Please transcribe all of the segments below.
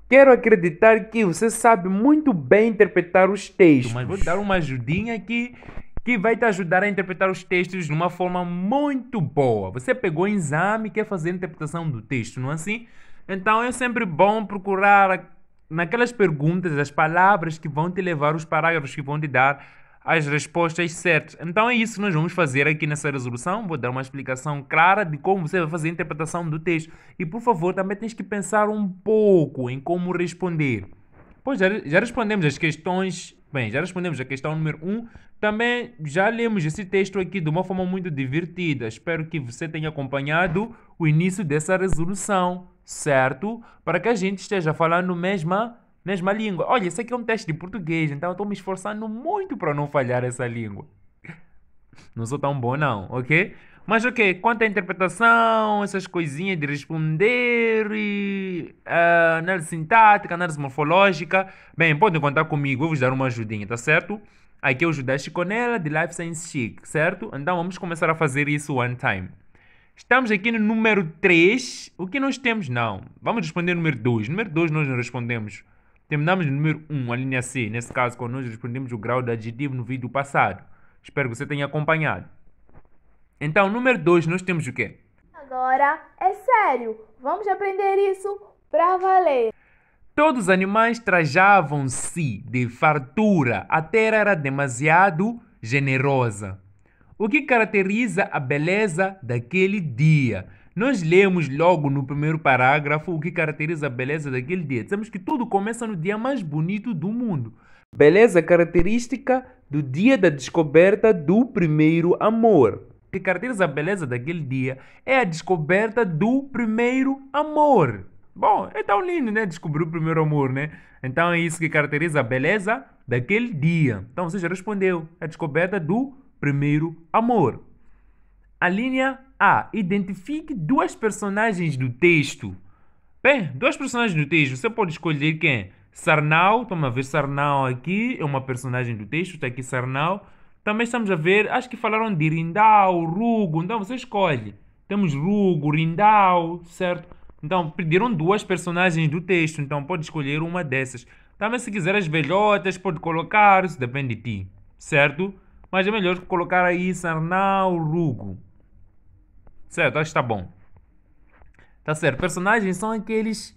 Quero acreditar que você sabe muito bem interpretar os textos, mas vou te dar uma ajudinha aqui que vai te ajudar a interpretar os textos de uma forma muito boa. Você pegou o exame e quer fazer a interpretação do texto, não é assim? Então é sempre bom procurar naquelas perguntas as palavras que vão te levar, os parágrafos que vão te dar as respostas certas. Então é isso que nós vamos fazer aqui nessa resolução. Vou dar uma explicação clara de como você vai fazer a interpretação do texto. E por favor, também tens que pensar um pouco em como responder. Pois já respondemos as questões. Bem, já respondemos a questão número um. Também já lemos esse texto aqui de uma forma muito divertida. Espero que você tenha acompanhado o início dessa resolução, certo? Para que a gente esteja falando mesma língua. Olha, esse aqui é um teste de português, então eu estou me esforçando muito para não falhar essa língua. Não sou tão bom, não, ok? Mas ok, quanto à interpretação, essas coisinhas de responder, análise sintática, análise morfológica, bem, podem contar comigo, eu vou vos dar uma ajudinha, tá certo? Aqui eu ajudei a Chiconela de Life Science Chic, certo? Então vamos começar a fazer isso one time. Estamos aqui no número 3. O que nós temos? Não. Vamos responder no número 2. Número 2 nós não respondemos. Terminamos no número 1, a linha C. Nesse caso, quando nós respondemos o grau de adjetivo no vídeo passado. Espero que você tenha acompanhado. Então, número 2, nós temos o quê? Agora é sério, vamos aprender isso pra valer. Todos os animais trajavam-se de fartura. A terra era demasiado generosa. O que caracteriza a beleza daquele dia? Nós lemos logo no primeiro parágrafo o que caracteriza a beleza daquele dia. Dizemos que tudo começa no dia mais bonito do mundo. Beleza característica do dia da descoberta do primeiro amor. O que caracteriza a beleza daquele dia é a descoberta do primeiro amor. Bom, é tão lindo, né? Descobrir o primeiro amor, né? Então é isso que caracteriza a beleza daquele dia. Então você já respondeu. É a descoberta do primeiro amor. A linha A. Identifique duas personagens do texto. Bem, duas personagens do texto. Você pode escolher quem? Sarnau. Estamos a ver Sarnau aqui. É uma personagem do texto. Está aqui Sarnau. Também estamos a ver, acho que falaram de Rindau, Rugo. Então você escolhe. Temos Rugo, Rindau, certo? Então pediram duas personagens do texto. Então pode escolher uma dessas. Também se quiser as velhotas, pode colocar. Isso depende de ti, certo? Mas é melhor colocar aí Sarnau, Rugo. Certo, acho que está bom. Tá certo. Personagens são aqueles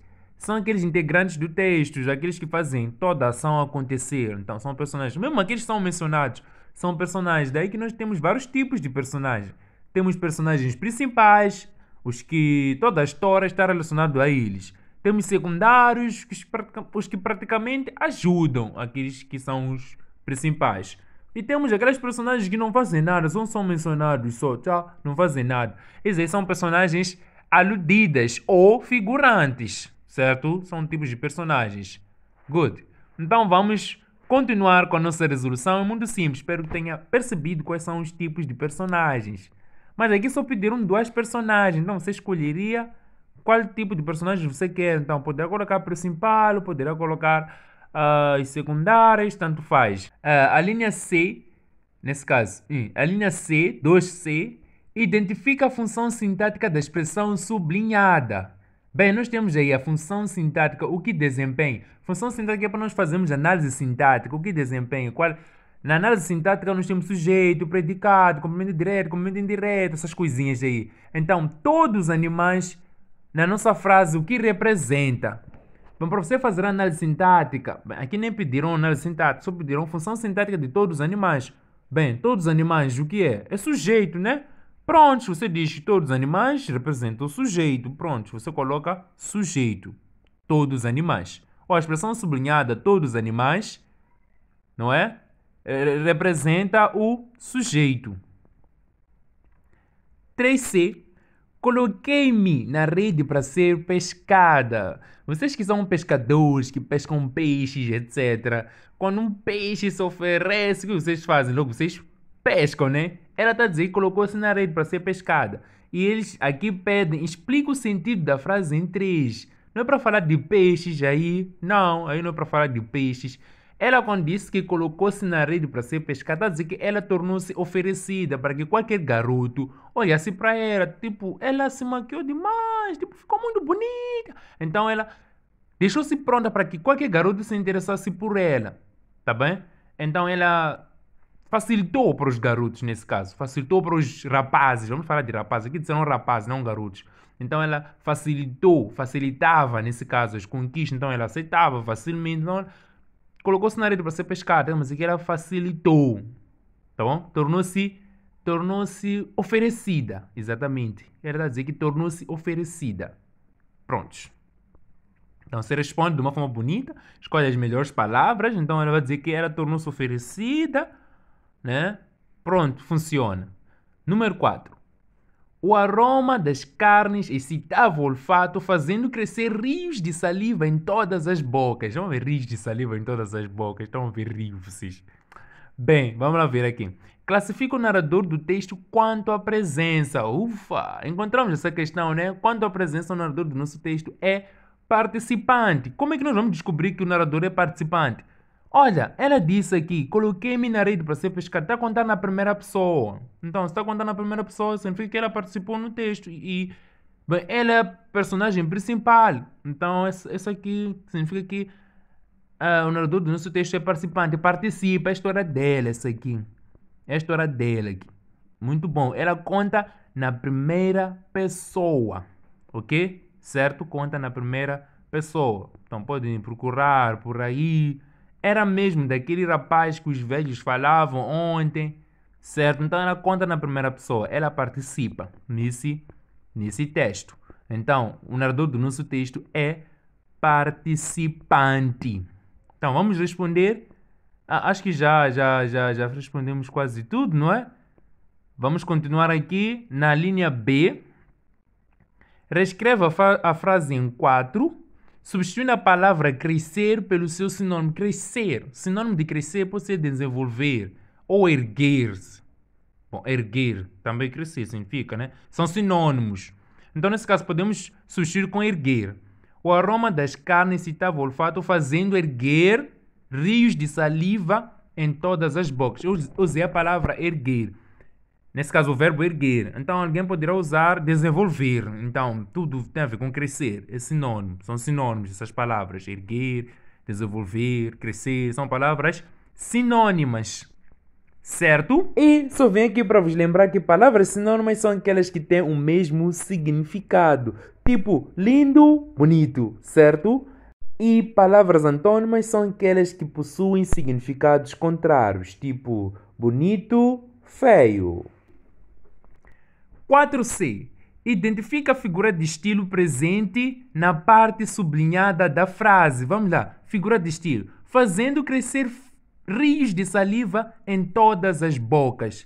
integrantes do texto, aqueles que fazem toda a ação acontecer. Então são personagens. Mesmo aqueles que são mencionados são personagens. Daí que nós temos vários tipos de personagens. Temos personagens principais, os que toda a história está relacionada a eles. Temos secundários, os que praticamente ajudam aqueles que são os principais. E temos aqueles personagens que não fazem nada, são mencionados só, tchau, não fazem nada. Esses aí são personagens aludidas ou figurantes, certo? São tipos de personagens. Good. Então vamos continuar com a nossa resolução. É muito simples, espero que tenha percebido quais são os tipos de personagens. Mas aqui só pediram duas personagens, então você escolheria qual tipo de personagem você quer. Então poderá colocar principal, poderá colocar as secundárias, tanto faz. A linha C, nesse caso, a linha C, 2C, identifica a função sintática da expressão sublinhada. Bem, nós temos aí a função sintática, o que desempenha. Função sintática é para nós fazermos análise sintática, o que desempenha. Na análise sintática nós temos sujeito, predicado, complemento direto, complemento indireto, essas coisinhas aí. Então, todos os animais, na nossa frase, o que representa? Bom, para você fazer a análise sintática, bem, aqui nem pediram análise sintática, só pediram função sintática de todos os animais. Bem, todos os animais, o que é? É sujeito, né? Pronto, você diz que todos os animais representam o sujeito. Pronto, você coloca sujeito. Todos os animais. Ou a expressão sublinhada, todos os animais, não é? Representa o sujeito. 3C. Coloquei-me na rede para ser pescada. Vocês que são pescadores, que pescam peixes, etc. Quando um peixe se oferece, o que vocês fazem? Logo, vocês pescam, né? Ela está a dizer que colocou-se na rede para ser pescada. E eles aqui pedem, explica o sentido da frase em três. Não é para falar de peixes aí. Não, aí não é para falar de peixes. Ela, quando disse que colocou-se na rede para ser pescada, está a dizer que ela tornou-se oferecida para que qualquer garoto olhasse para ela. Tipo, ela se maquiou demais, tipo, ficou muito bonita. Então ela deixou-se pronta para que qualquer garoto se interessasse por ela, tá bem? Então ela facilitou para os garotos nesse caso, facilitou para os rapazes, vamos falar de rapazes, aqui disseram rapazes, não garotos. Então ela facilitava nesse caso as conquistas, então ela aceitava facilmente, então colocou-se na rede para ser pescada, mas aqui ela facilitou, tá bom? Tornou-se oferecida, exatamente. Ela está a dizer que tornou-se oferecida. Prontos. Então você responde de uma forma bonita, escolhe as melhores palavras, então ela vai dizer que ela tornou-se oferecida, né? Pronto, funciona. Número 4. O aroma das carnes excitava o olfato, fazendo crescer rios de saliva em todas as bocas. Vamos ver rios de saliva em todas as bocas. Estão a ver rios, vocês. Bem, vamos lá ver aqui. Classifica o narrador do texto quanto à presença. Ufa! Encontramos essa questão, né? Quanto à presença, o narrador do nosso texto é participante. Como é que nós vamos descobrir que o narrador é participante? Olha, ela disse aqui, coloquei-me na rede para ser pescado. Está a contar na primeira pessoa. Então, se está a contar na primeira pessoa, significa que ela participou no texto. E bem, ela é a personagem principal. Então, isso aqui significa que o narrador do nosso texto é participante. Participa, é a história dela, essa aqui. É a história dela aqui. Muito bom. Ela conta na primeira pessoa. Ok? Certo? Conta na primeira pessoa. Então, podem procurar por aí. Era mesmo daquele rapaz que os velhos falavam ontem, certo? Então ela conta na primeira pessoa, ela participa nesse texto. Então, o narrador do nosso texto é participante. Então, vamos responder. Acho que já respondemos quase tudo, não é? Vamos continuar aqui na linha B. Reescreva a frase em 4. Substituindo a palavra crescer pelo seu sinônimo. Crescer. Sinônimo de crescer pode ser desenvolver ou erguer-se. Bom, erguer também crescer significa, né? São sinônimos. Então, nesse caso, podemos substituir com erguer. O aroma das carnes excitava o olfato, fazendo erguer rios de saliva em todas as bocas. Eu usei a palavra erguer. Nesse caso, o verbo erguer. Então, alguém poderá usar desenvolver. Então, tudo tem a ver com crescer. É sinônimo. São sinônimos essas palavras. Erguer, desenvolver, crescer. São palavras sinônimas. Certo? E só venho aqui para vos lembrar que palavras sinônimas são aquelas que têm o mesmo significado. Tipo, lindo, bonito. Certo? E palavras antônimas são aquelas que possuem significados contrários. Tipo, bonito, feio. 4C. Identifica a figura de estilo presente na parte sublinhada da frase. Vamos lá. Figura de estilo. Fazendo crescer rios de saliva em todas as bocas.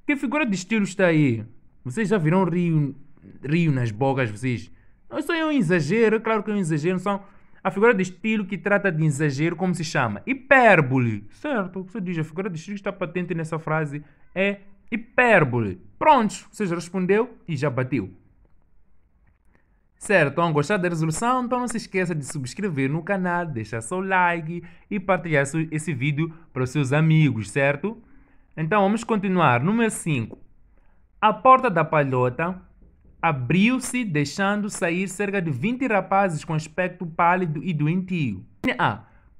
Que figura de estilo está aí? Vocês já viram rio nas bocas, vocês? Isso é um exagero. Claro que é um exagero. São a figura de estilo que trata de exagero, como se chama? Hipérbole. Certo? Você diz, a figura de estilo que está patente nessa frase é hipérbole. Pronto, você já respondeu e já bateu. Certo, então gostar da resolução? Então não se esqueça de subscrever no canal, deixar seu like e partilhar esse vídeo para os seus amigos, certo? Então vamos continuar. Número 5. A porta da palhota abriu-se, deixando sair cerca de 20 rapazes com aspecto pálido e doentio.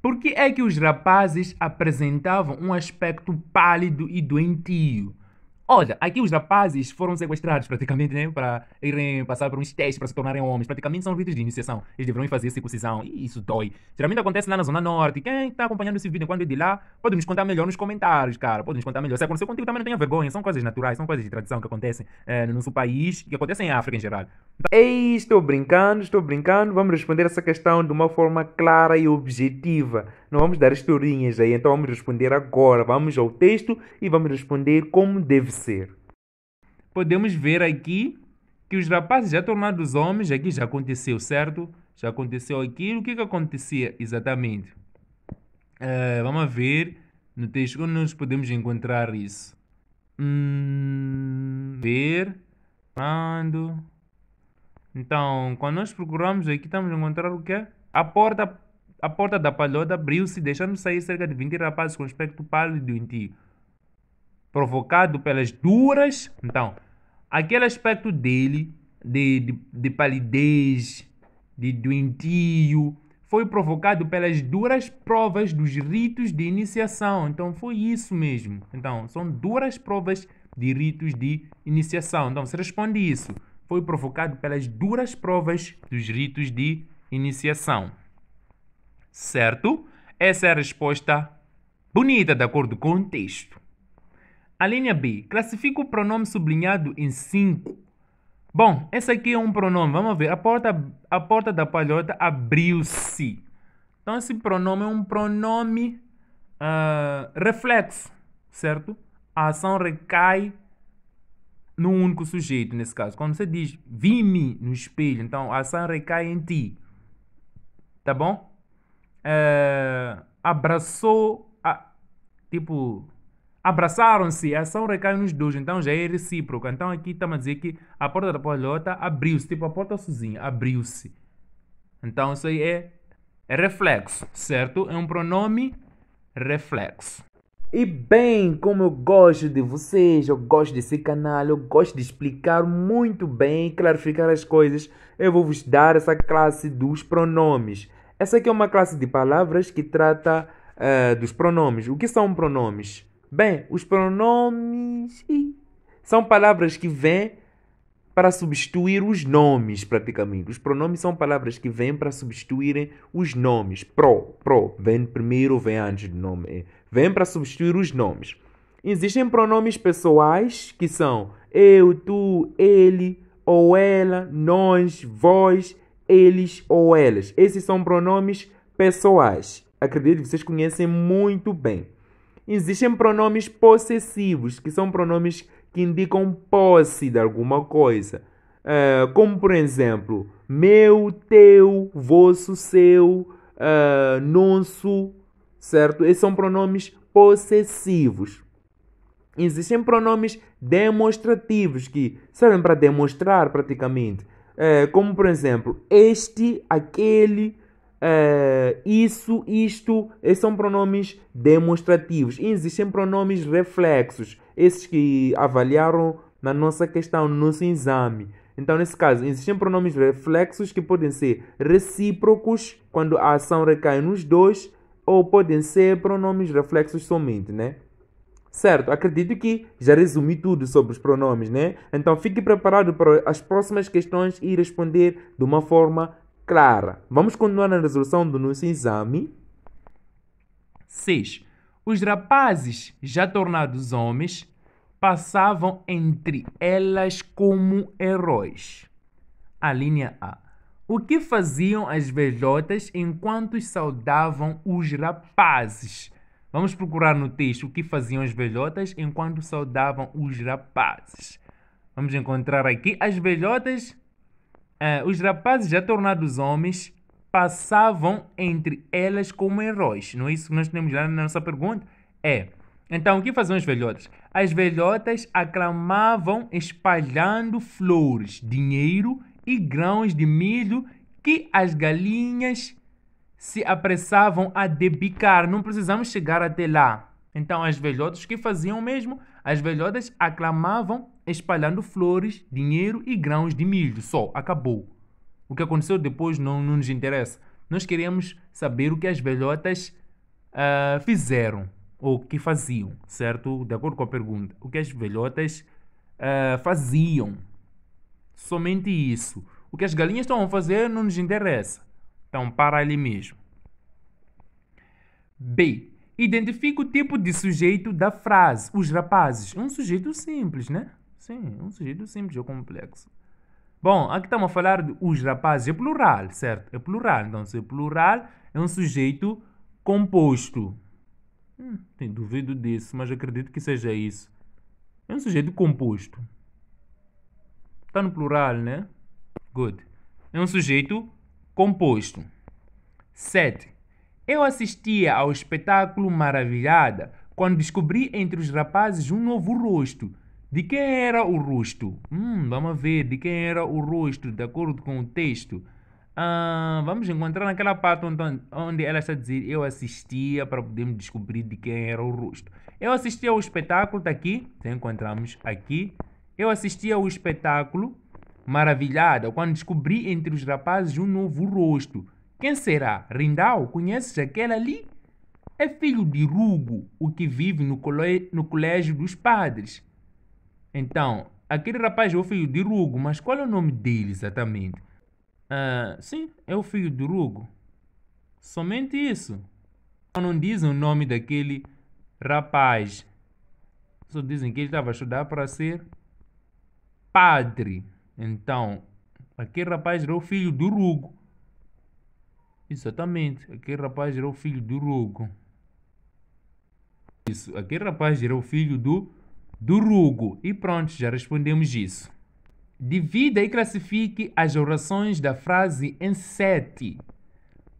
Por que é que os rapazes apresentavam um aspecto pálido e doentio? Olha, aqui os rapazes foram sequestrados praticamente, né? Para irem passar por uns testes para se tornarem homens. Praticamente são ritos de iniciação. Eles deverão fazer circuncisão. E isso dói. Geralmente acontece lá na Zona Norte. Quem está acompanhando esse vídeo enquanto é de lá, pode nos contar melhor nos comentários, cara. Pode nos contar melhor. Se aconteceu contigo, também não tenha vergonha. São coisas naturais, são coisas de tradição que acontecem no nosso país, que acontecem em África em geral. Ei, estou brincando. Vamos responder essa questão de uma forma clara e objetiva. Não vamos dar historinhas aí, então vamos responder agora. Vamos ao texto e vamos responder como deve ser. Podemos ver aqui que os rapazes já tornados homens, aqui já aconteceu, certo? Já aconteceu aquilo. O que acontecia exatamente? Vamos ver no texto onde nós podemos encontrar isso. Ver. Quando. Então, quando nós procuramos aqui, estamos a encontrar o quê? A porta da palhota abriu-se, deixando sair cerca de 20 rapazes com aspecto pálido e doentio. Provocado pelas duras... Então, aquele aspecto dele, de palidez, de doentio, foi provocado pelas duras provas dos ritos de iniciação. Então, foi isso mesmo. Então, são duras provas de ritos de iniciação. Então, se responde isso. Foi provocado pelas duras provas dos ritos de iniciação. Certo? Essa é a resposta bonita, de acordo com o texto. A linha B. Classifica o pronome sublinhado em 5. Bom, esse aqui é um pronome. Vamos ver. A porta da palhota abriu-se. Então, esse pronome é um pronome reflexo, certo? A ação recai no único sujeito, nesse caso. Quando você diz, vi-me no espelho, então a ação recai em ti. Tá bom? Abraçou, abraçaram-se, a ação recai nos dois, então já é recíproca. Então aqui estamos a dizer que a porta da palhota abriu-se, tipo a porta sozinha, abriu-se. Então isso aí é reflexo, certo? É um pronome reflexo. E bem, como eu gosto de vocês, eu gosto desse canal, eu gosto de explicar muito bem, clarificar as coisas, eu vou vos dar essa classe dos pronomes. Essa aqui é uma classe de palavras que trata dos pronomes. O que são pronomes? Bem, os pronomes são palavras que vêm para substituir os nomes, praticamente. Os pronomes são palavras que vêm para substituírem os nomes. Pro, vem primeiro ou vem antes do nome. Vem para substituir os nomes. Existem pronomes pessoais, que são eu, tu, ele ou ela, nós, vós, eles ou elas. Esses são pronomes pessoais. Acredito que vocês conhecem muito bem. Existem pronomes possessivos, que são pronomes que indicam posse de alguma coisa. Como, por exemplo, meu, teu, vosso, seu, nosso, certo? Esses são pronomes possessivos. Existem pronomes demonstrativos, que servem para demonstrar praticamente. Como, por exemplo, este, aquele, isso, isto. Esses são pronomes demonstrativos. E existem pronomes reflexos, esses que avaliaram na nossa questão, no nosso exame. Então, nesse caso, existem pronomes reflexos que podem ser recíprocos, quando a ação recai nos dois, ou podem ser pronomes reflexos somente, né? Certo, acredito que já resumi tudo sobre os pronomes, né? Então, fique preparado para as próximas questões e responder de uma forma clara. Vamos continuar na resolução do nosso exame. 6. Os rapazes, já tornados homens, passavam entre elas como heróis. A linha A. O que faziam as velhotas enquanto saudavam os rapazes? Vamos procurar no texto o que faziam as velhotas enquanto saudavam os rapazes. Vamos encontrar aqui as velhotas. Os rapazes, já tornados homens, passavam entre elas como heróis. Não é isso que nós temos lá na nossa pergunta? Então, o que faziam as velhotas? As velhotas aclamavam espalhando flores, dinheiro e grãos de milho que as galinhas se apressavam a debicar. Não precisamos chegar até lá. Então, as velhotas, o que faziam mesmo? As velhotas aclamavam espalhando flores, dinheiro e grãos de milho. Só, acabou. O que aconteceu depois não nos interessa. Nós queremos saber o que as velhotas fizeram, ou que faziam, certo? De acordo com a pergunta. O que as velhotas faziam. Somente isso. O que as galinhas estão a fazer não nos interessa. Então, para ali mesmo. B. Identifica o tipo de sujeito da frase. Os rapazes. É um sujeito simples, né? Sim, é um sujeito simples ou complexo. Bom, aqui estamos a falar de os rapazes. É plural, certo? É plural. Então, se é plural, é um sujeito composto. Tenho duvido disso, mas acredito que seja isso. É um sujeito composto. Está no plural, né? Good. É um sujeito composto. 7. Eu assistia ao espetáculo maravilhada quando descobri entre os rapazes um novo rosto. De quem era o rosto? Vamos ver de quem era o rosto, de acordo com o texto. Vamos encontrar naquela parte onde ela está a dizer eu assistia, para podermos descobrir de quem era o rosto. Eu assistia ao espetáculo, está aqui, já encontramos aqui. Eu assistia ao espetáculo maravilhada quando descobri entre os rapazes um novo rosto. Quem será? Rindal, conheces aquele ali? É filho de Rugo, o que vive no colégio dos padres. Então, aquele rapaz é o filho de Rugo, mas qual é o nome dele exatamente? Sim, é o filho de Rugo. Somente isso. Não dizem o nome daquele rapaz. Só dizem que ele estava a estudar para ser padre. Então, aquele rapaz era o filho do Rugo. Exatamente, aquele rapaz era o filho do Rugo. Isso, aquele rapaz era o filho do Rugo. E pronto, já respondemos isso. Divida e classifique as orações da frase em 7.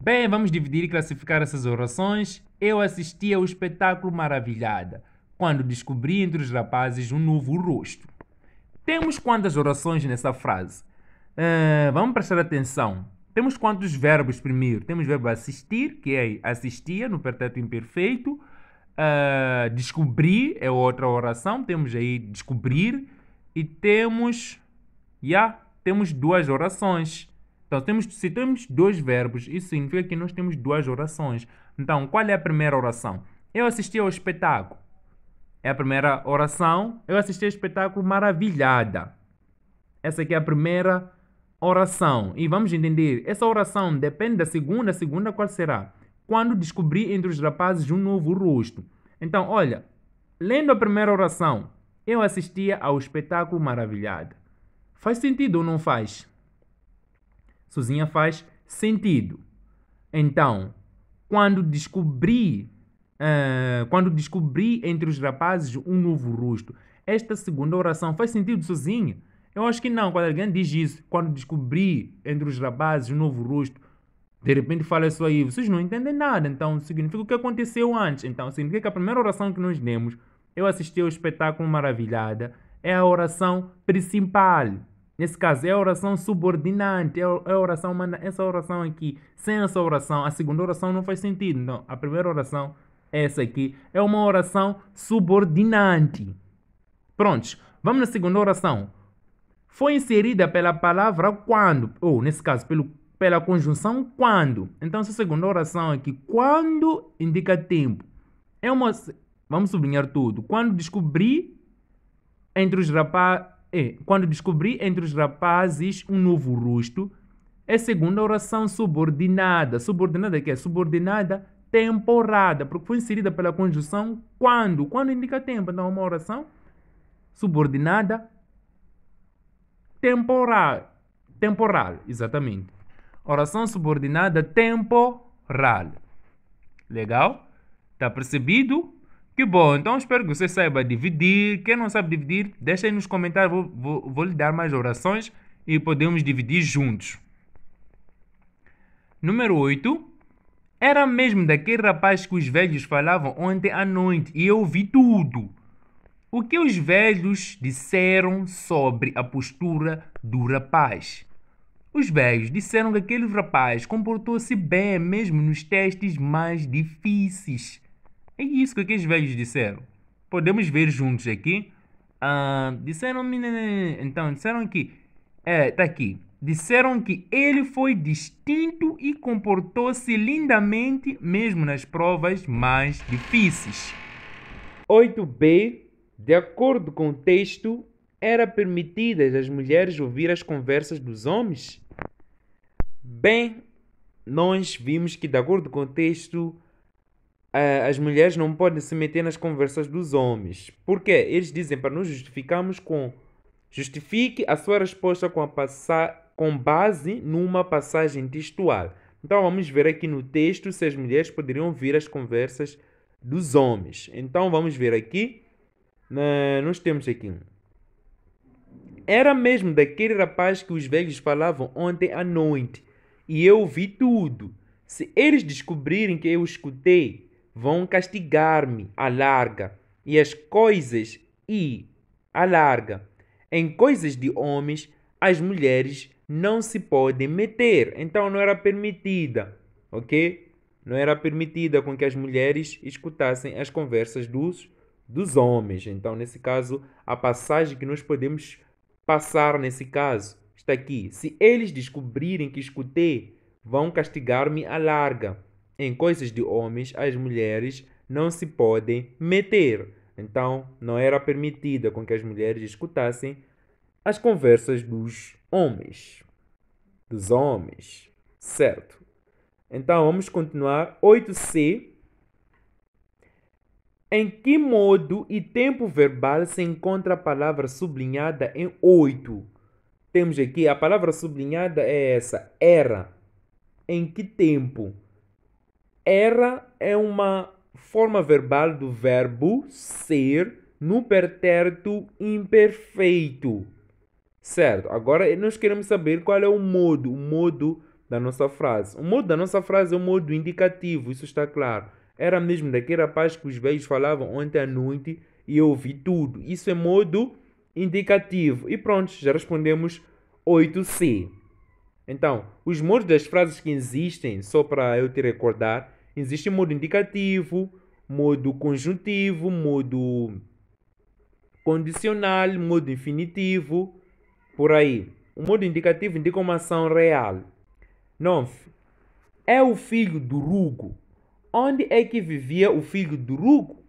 Bem, vamos dividir e classificar essas orações. Eu assisti ao espetáculo maravilhada, quando descobri entre os rapazes um novo rosto. Temos quantas orações nessa frase? Vamos prestar atenção. Temos quantos verbos primeiro? Temos o verbo assistir, que é assistia no pretérito imperfeito. Descobrir é outra oração. Temos aí descobrir. E temos duas orações. Então, se temos dois verbos, isso significa que nós temos duas orações. Então, qual é a primeira oração? Eu assisti ao espetáculo. É a primeira oração. Eu assisti ao espetáculo maravilhada. Essa aqui é a primeira oração. E vamos entender, essa oração depende da segunda. A segunda qual será? Quando descobri entre os rapazes um novo rosto. Então, olha, lendo a primeira oração, eu assistia ao espetáculo maravilhada. Faz sentido ou não faz? Sozinha faz sentido. Então, quando descobri entre os rapazes um novo rosto, esta segunda oração faz sentido sozinha? Eu acho que não. Quando alguém diz isso, quando descobri entre os rapazes um novo rosto, de repente fala isso aí, vocês não entendem nada. Então, significa o que aconteceu antes. Então, significa que a primeira oração que nós demos, eu assisti ao espetáculo maravilhada, é a oração principal. Nesse caso, é a oração subordinante, é a oração, essa oração aqui. Sem essa oração, a segunda oração não faz sentido. Então, a primeira oração, essa aqui, é uma oração subordinante. Prontos, vamos na segunda oração. Foi inserida pela palavra quando, ou nesse caso, pela conjunção quando. Então, essa segunda oração aqui, quando indica tempo. Vamos sublinhar tudo. Quando descobri entre os rapazes um novo rosto, é segunda oração subordinada. Subordinada que é? Subordinada temporada, porque foi inserida pela conjunção quando. Quando indica tempo. Então, é uma oração subordinada temporal, exatamente. Oração subordinada temporal. Legal? Tá percebido? Que bom, então espero que você saiba dividir. Quem não sabe dividir, deixa aí nos comentários. Vou lhe dar mais orações e podemos dividir juntos. Número 8. Era mesmo daquele rapaz que os velhos falavam ontem à noite e eu ouvi tudo. O que os velhos disseram sobre a postura do rapaz? Os velhos disseram que aquele rapaz comportou-se bem mesmo nos testes mais difíceis. É isso que aqueles velhos disseram. Podemos ver juntos aqui. Disseram que... tá aqui. Disseram que ele foi distinto e comportou-se lindamente mesmo nas provas mais difíceis. 8b. De acordo com o texto, era permitidas às mulheres ouvir as conversas dos homens? Bem, nós vimos que, de acordo com o texto, as mulheres não podem se meter nas conversas dos homens. Por quê? Eles dizem para nós justificarmos com... Justifique a sua resposta com base numa passagem textual. Então, vamos ver aqui no texto se as mulheres poderiam ouvir as conversas dos homens. Então, vamos ver aqui. Nós temos aqui. Era mesmo daquele rapaz que os velhos falavam ontem à noite. E eu ouvi tudo. Se eles descobrirem que eu escutei, vão castigar-me à larga. E as coisas à larga. Em coisas de homens, as mulheres não se podem meter. Então não era permitida, ok? Não era permitida com que as mulheres escutassem as conversas dos homens. Então, nesse caso, a passagem que nós podemos passar nesse caso está aqui. Se eles descobrirem que escutei, vão castigar-me à larga. Em coisas de homens, as mulheres não se podem meter. Então, não era permitida com que as mulheres escutassem as conversas dos homens. Certo? Então, vamos continuar. 8C. Em que modo e tempo verbal se encontra a palavra sublinhada em 8? Temos aqui, a palavra sublinhada é essa, era. Em que tempo? Era é uma forma verbal do verbo ser no pretérito imperfeito. Certo? Agora nós queremos saber qual é o modo da nossa frase. O modo da nossa frase é o modo indicativo, isso está claro. Era mesmo daquele rapaz que os velhos falavam ontem à noite e eu ouvi tudo. Isso é modo indicativo. E pronto, já respondemos 8C. Então, os modos das frases que existem, só para eu te recordar, existe modo indicativo, modo conjuntivo, modo condicional, modo infinitivo, por aí. O modo indicativo indica uma ação real. 9. É o filho do Rugo. Onde é que vivia o filho do Rugo?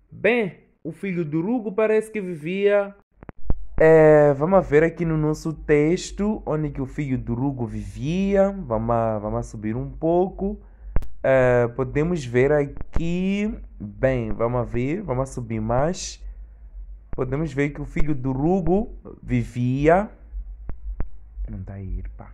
Bem, o filho do Rugo parece que vivia... vamos ver aqui no nosso texto onde que o filho do Rugo vivia. Vamos subir um pouco. Podemos ver aqui... Bem, vamos subir mais. Podemos ver que o filho do Rugo vivia... Não está aí, pá.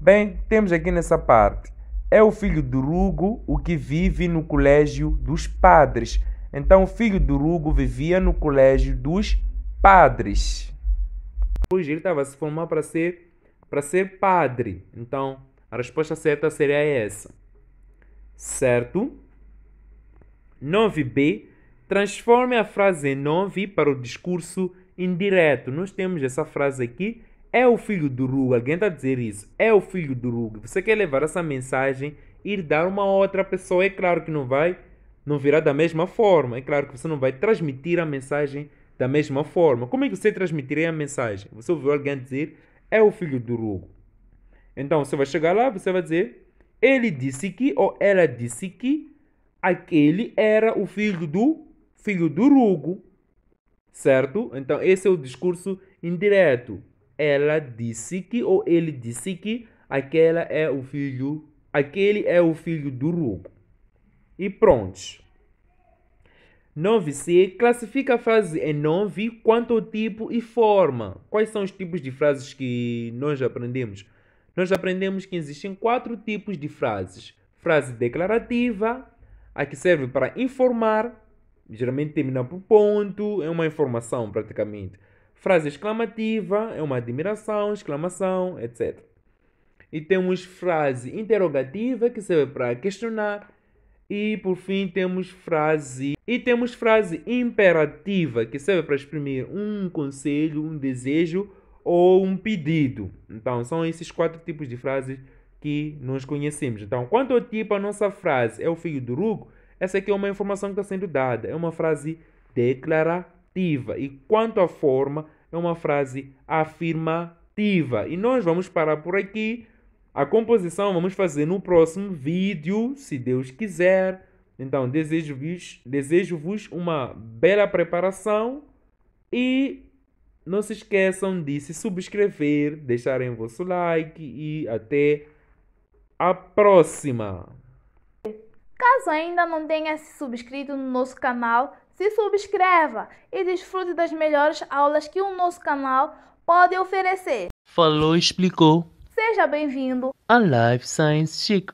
Bem, temos aqui nessa parte. É o filho do Rugo o que vive no colégio dos padres. Então, o filho do Rugo vivia no colégio dos padres. Hoje ele estava a se formar para ser padre. Então, a resposta certa seria essa. Certo? 9B. Transforme a frase 9 para o discurso indireto. Nós temos essa frase aqui. É o filho do Rugo. Alguém está a dizer isso. É o filho do Rugo. Você quer levar essa mensagem e ir dar uma outra pessoa. É claro que não virá da mesma forma. É claro que você não vai transmitir a mensagem da mesma forma. Como é que você transmitiria a mensagem? Você ouviu alguém dizer, é o filho do Rugo. Então, você vai chegar lá, você vai dizer, ele disse que, ou ela disse que, aquele era o filho do Rugo. Certo? Então, esse é o discurso indireto. Ela disse que, ou ele disse que, aquele é o filho do Rugo. E pronto. 9C. Classifica a frase em 9 quanto ao tipo e forma. Quais são os tipos de frases que nós aprendemos? Nós aprendemos que existem 4 tipos de frases. Frase declarativa, a que serve para informar, geralmente termina por ponto, é uma informação praticamente. Frase exclamativa, é uma admiração, exclamação, etc. E temos frase interrogativa, que serve para questionar. E por fim temos frase imperativa, que serve para exprimir um conselho, um desejo ou um pedido. Então são esses 4 tipos de frases que nós conhecemos. Então, quanto ao tipo, a nossa frase é o filho do Rugo, essa aqui é uma informação que está sendo dada, é uma frase declarativa. E quanto à forma, é uma frase afirmativa. E nós vamos parar por aqui. A composição vamos fazer no próximo vídeo, se Deus quiser. Então, desejo-vos uma bela preparação e não se esqueçam de se subscrever, deixarem vosso like e até a próxima! Caso ainda não tenha se subscrito no nosso canal, se subscreva e desfrute das melhores aulas que o nosso canal pode oferecer. Falou, explicou. Seja bem-vindo A Life Science Chic.